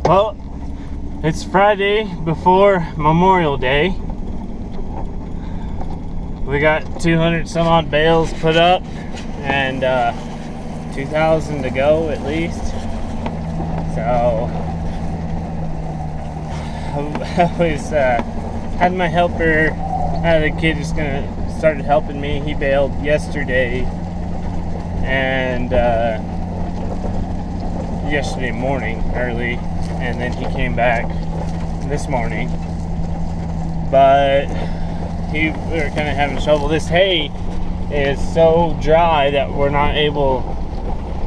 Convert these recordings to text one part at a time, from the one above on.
Well, it's Friday before Memorial Day. We got 200 some odd bales put up and 2,000 to go at least. So I was had my helper, had a kid just started helping me. He bailed yesterday and yesterday morning early, and then he came back this morning. But we were kind of having trouble. This hay is so dry that we're not able.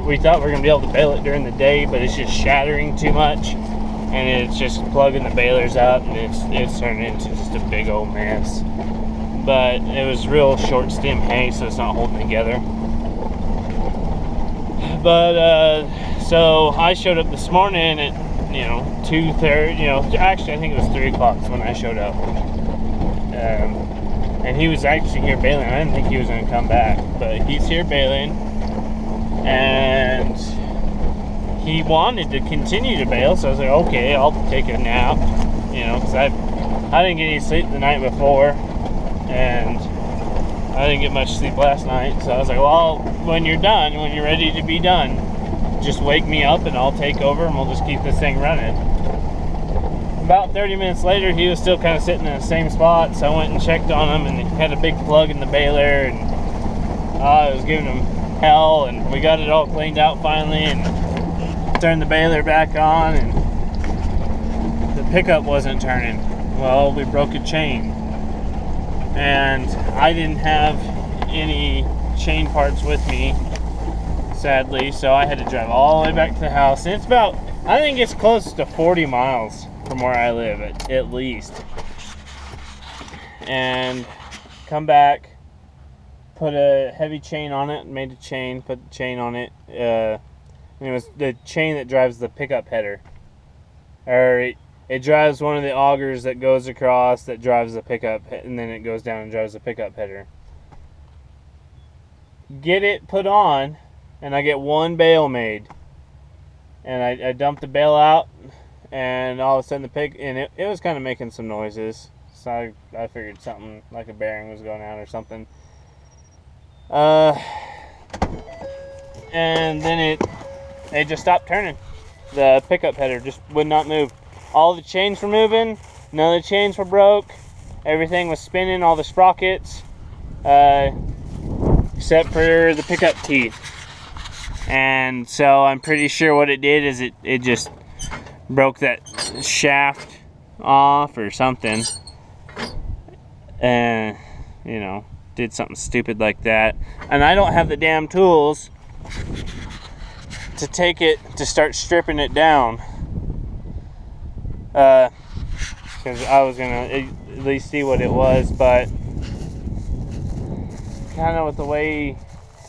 We thought we were gonna be able to bale it during the day, but it's just shattering too much, and it's just plugging the balers up, and it's turning into just a big old mess. But it was real short stem hay, so it's not holding together. But so I showed up this morning at 2:30. Actually I think it was 3 o'clock when I showed up. And he was actually here baling. I didn't think he was going to come back, but he's here baling, and he wanted to continue to bale. So I was like, okay, I'll take a nap, because I didn't get any sleep the night before, and I didn't get much sleep last night. So I was like, well, when you're done, when you're ready to be done, just wake me up and I'll take over and we'll just keep this thing running. About 30 minutes later, he was still kind of sitting in the same spot, so I went and checked on him, and he had a big plug in the baler, and I was giving him hell, and we got it all cleaned out finally, and turned the baler back on, and the pickup wasn't turning. Well, we broke a chain, and I didn't have any chain parts with me, sadly, so I had to drive all the way back to the house. And it's about, I think it's close to 40 miles from where I live at least, and come back, put a heavy chain on it, made a chain, put the chain on it, and it was the chain that drives the pickup header, or it drives one of the augers that goes across that drives the pickup, and then it goes down and drives the pickup header. Get it put on, and I get one bale made, and I dumped the bale out, and all of a sudden it was kind of making some noises, so I figured something like a bearing was going out or something. And then it just stopped turning. The pickup header just would not move. All the chains were moving, none of the chains were broke, everything was spinning, all the sprockets, except for the pickup teeth. And so I'm pretty sure what it did is it just broke that shaft off or something, and did something stupid like that. And I don't have the damn tools to take it to start stripping it down, because I was gonna at least see what it was, but kind of with the way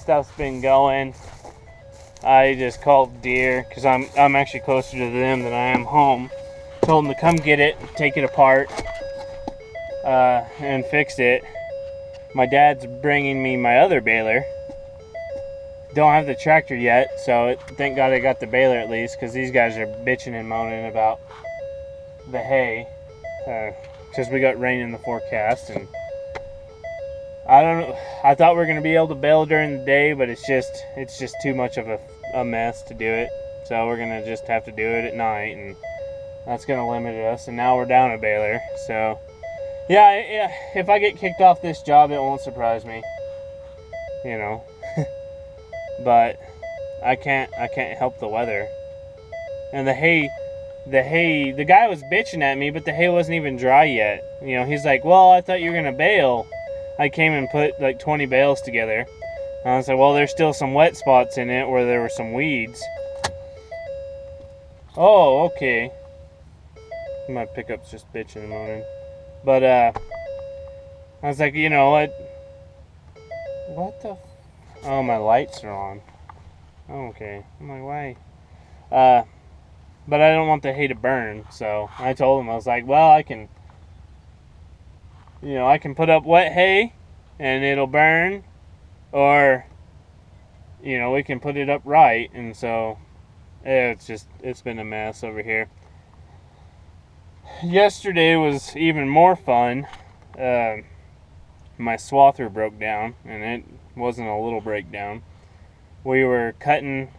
stuff's been going, I just called Deere, because I'm actually closer to them than I am home. Told them to come get it, take it apart, and fix it. My dad's bringing me my other baler. Don't have the tractor yet, so thank God I got the baler at least, because these guys are bitching and moaning about the hay, because we got rain in the forecast, and I don't know. I thought we were going to be able to bale during the day, but it's just too much of a mess to do it. So we're going to just have to do it at night, and that's going to limit us. And now we're down a baler. So yeah, if I get kicked off this job, it won't surprise me. But I can't help the weather. And the hay, the guy was bitching at me, but the hay wasn't even dry yet. He's like, well, I thought you were going to bale. I came and put like 20 bales together. And I was like, well, there's still some wet spots in it where there were some weeds. Oh, okay. My pickup's just bitching and moaning. But I was like, what the oh, my lights are on. Oh, okay. I'm like, why? But I don't want the hay to burn, so I told him, I was like, well, I can put up wet hay and it'll burn, or we can put it up right. And so it's been a mess over here. Yesterday was even more fun. My swather broke down, and it wasn't a little breakdown. We were cutting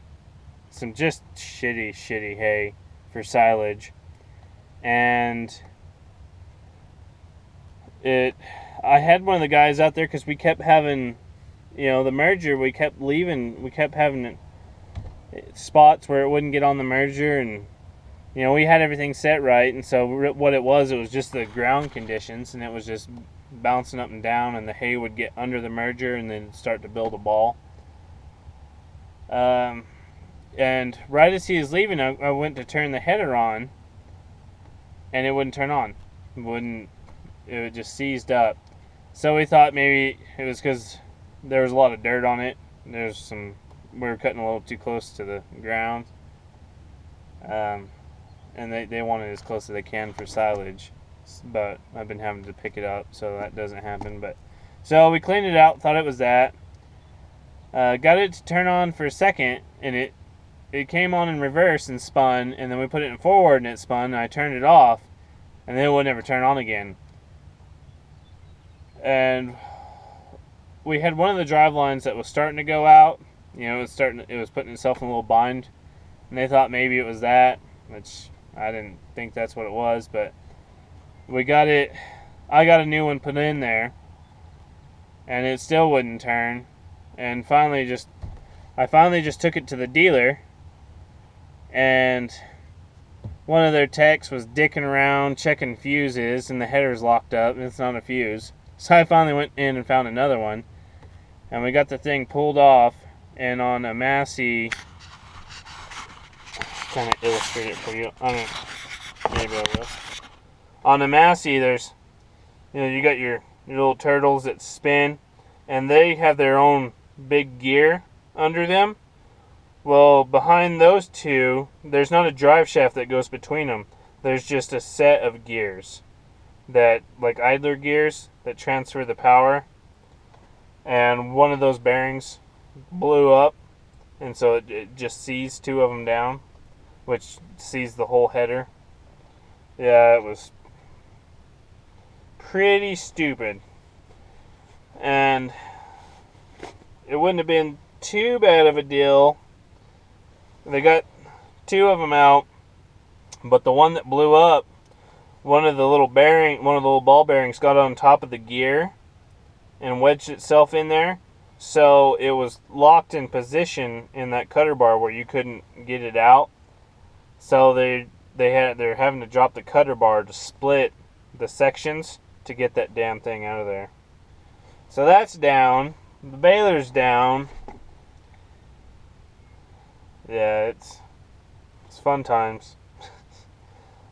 some just shitty hay for silage, and I had one of the guys out there because we kept having, the merger, we kept having spots where it wouldn't get on the merger, and we had everything set right, and so what it was just the ground conditions, and it was just bouncing up and down, and the hay would get under the merger and then start to build a ball. And right as he was leaving, I went to turn the header on, and it wouldn't turn on. It just seized up. So we thought maybe it was because there was a lot of dirt on it. We were cutting a little too close to the ground. And they want it as close as they can for silage. But I've been having to pick it up, so that doesn't happen. So we cleaned it out, thought it was that. Got it to turn on for a second, and it came on in reverse and spun, and then we put it in forward and it spun, and I turned it off, and then it would never turn on again. And we had one of the drive lines that was starting to go out. It was putting itself in a little bind, and they thought maybe it was that, which I didn't think that's what it was, but I got a new one put in there, and it still wouldn't turn. And I finally just took it to the dealer, and one of their techs was dicking around checking fuses, and the header's locked up and it's not a fuse. So I finally went in and found another one, and we got the thing pulled off. And on a Massey, kind of illustrate it for you. Maybe I will. On a Massey, there's, you got your little turtles that spin, and they have their own big gear under them. Well, behind those two, there's not a drive shaft that goes between them. There's just a set of gears like idler gears that transfer the power. And one of those bearings blew up, and so it just seized two of them down, which seized the whole header. Yeah, it was pretty stupid. And it wouldn't have been too bad of a deal. They got two of them out, but the one that blew up, one of the little ball bearings got on top of the gear and wedged itself in there. So it was locked in position in that cutter bar where you couldn't get it out. So they're having to drop the cutter bar to split the sections to get that damn thing out of there. So that's down. The baler's down. Yeah, it's fun times.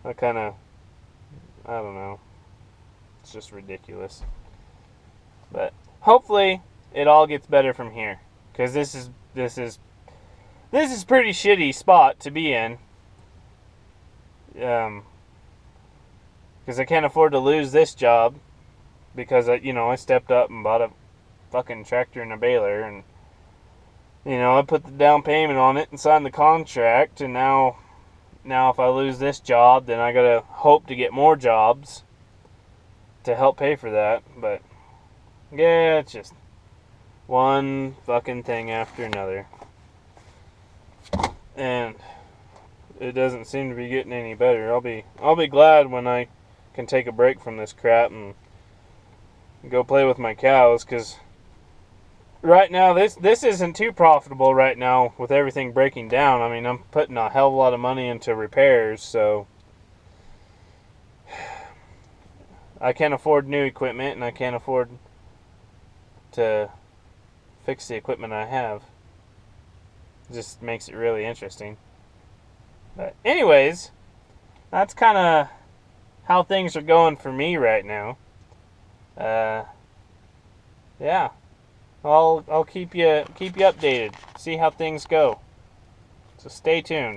I don't know. It's just ridiculous. But hopefully it all gets better from here, because this is pretty shitty spot to be in. Because I can't afford to lose this job, because I stepped up and bought a fucking tractor and a baler, and I put the down payment on it and signed the contract, and now if I lose this job, then I gotta hope to get more jobs to help pay for that. But yeah, it's just one fucking thing after another, and it doesn't seem to be getting any better. I'll be glad when I can take a break from this crap and go play with my cows, because right now this isn't too profitable right now with everything breaking down. I mean, I'm putting a hell of a lot of money into repairs, so I can't afford new equipment, and I can't afford to fix the equipment I have. It just makes it really interesting. But anyways, that's kind of how things are going for me right now. Yeah. I'll keep you updated. See how things go. So stay tuned.